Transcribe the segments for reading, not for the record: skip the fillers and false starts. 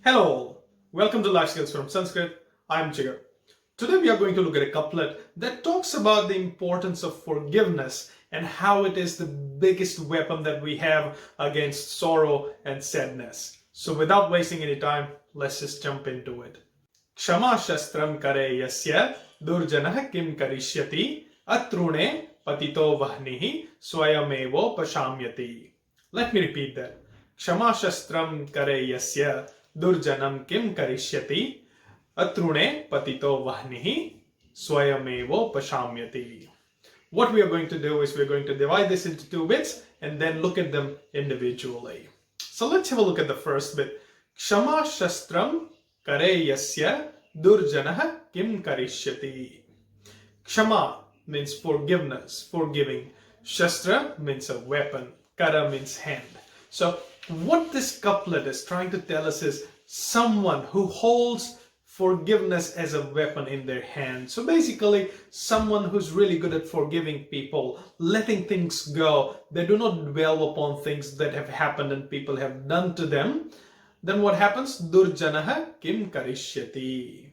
Hello all, welcome to Life Skills from Sanskrit. I'm Jigar. Today we are going to look at a couplet that talks about the importance of forgiveness and how it is the biggest weapon that we have against sorrow and sadness. So without wasting any time, let's just jump into it. Kshama shastram kare yasya durjanah kim karishyati atrune patito vahnihi swayamevo pashamyati. Let me repeat that. Kshama shastram kare yasya durjanam kim karishyati atrune patito vahnihi swayamevo pashamyati. What we are going to do is we're going to divide this into two bits and then look at them individually. So let's have a look at the first bit. Kshama shastram kare yasya durjanah kim karishyati. Kshama means forgiveness, forgiving. Shastra means a weapon. Kara means hand. So what this couplet is trying to tell us is someone who holds forgiveness as a weapon in their hand. So basically, someone who's really good at forgiving people, letting things go. They do not dwell upon things that have happened and people have done to them. Then what happens? Durjanaha kim karishyati.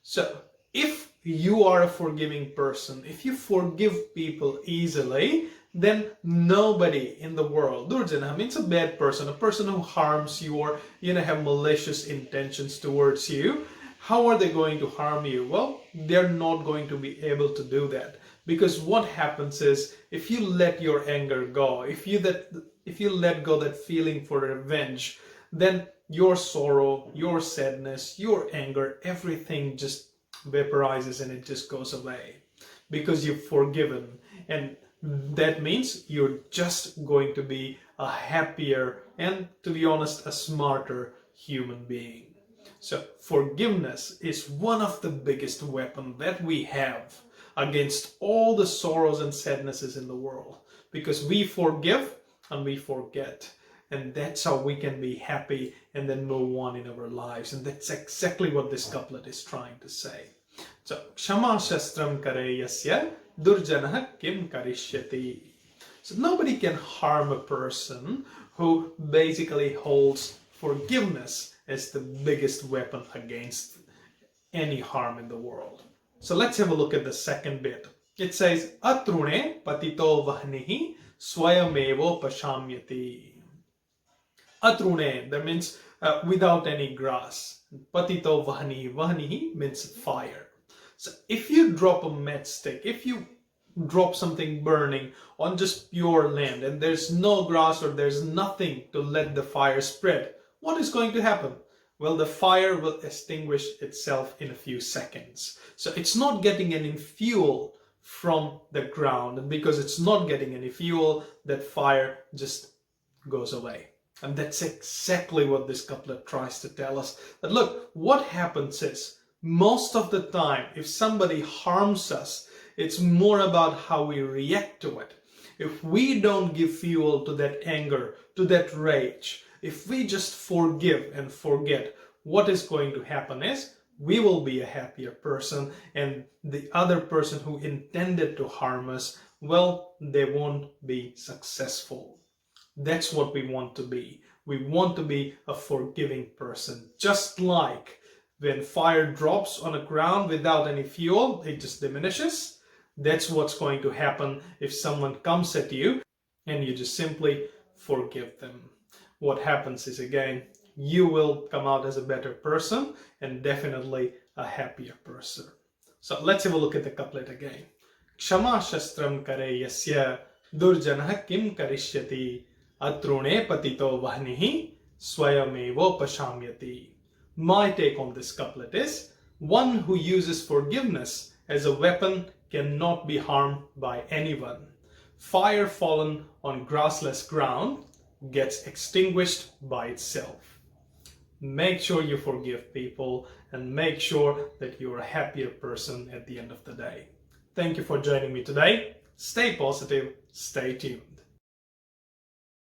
So if you are a forgiving person, if you forgive people easily, then nobody in the world, Durjana means a bad person, a person who harms you or have malicious intentions towards you. How are they going to harm you? Well, they're not going to be able to do that, because what happens is if you let your anger go, if you let go that feeling for revenge, then your sorrow, your sadness, your anger, everything just vaporizes and it just goes away because you've forgiven. And that means you're just going to be a happier and, to be honest, a smarter human being. So forgiveness is one of the biggest weapons that we have against all the sorrows and sadnesses in the world, because we forgive and we forget. And that's how we can be happy and then move on in our lives. And that's exactly what this couplet is trying to say. So, Kshama shastram kare yasya durjanah kim karishyati. So nobody can harm a person who basically holds forgiveness as the biggest weapon against any harm in the world. So let's have a look at the second bit. It says, Atrune patito vahnihi swayamevo pashamyati. Atrune, that means without any grass. Patito vahnihi, vahnihi means fire. So if you drop a matchstick, if you drop something burning on just pure land and there's no grass or there's nothing to let the fire spread, what is going to happen? Well, the fire will extinguish itself in a few seconds. So it's not getting any fuel from the ground, and because it's not getting any fuel, that fire just goes away. And that's exactly what this couplet tries to tell us. That look, what happens is, most of the time, if somebody harms us, it's more about how we react to it. If we don't give fuel to that anger, to that rage, if we just forgive and forget, what is going to happen is we will be a happier person, and the other person who intended to harm us, well, they won't be successful. That's what we want to be. We want to be a forgiving person, just like when fire drops on the ground without any fuel, it just diminishes. That's what's going to happen if someone comes at you and you just simply forgive them. What happens is, again, you will come out as a better person and definitely a happier person. So let's have a look at the couplet again. Kshama shastram kare yasya durjanah kim karishyati atrune patito vahnihi swayamevo pashamyati. My take on this couplet is, one who uses forgiveness as a weapon cannot be harmed by anyone. Fire fallen on grassless ground gets extinguished by itself. Make sure you forgive people and make sure that you're a happier person at the end of the day. Thank you for joining me today. Stay positive, stay tuned.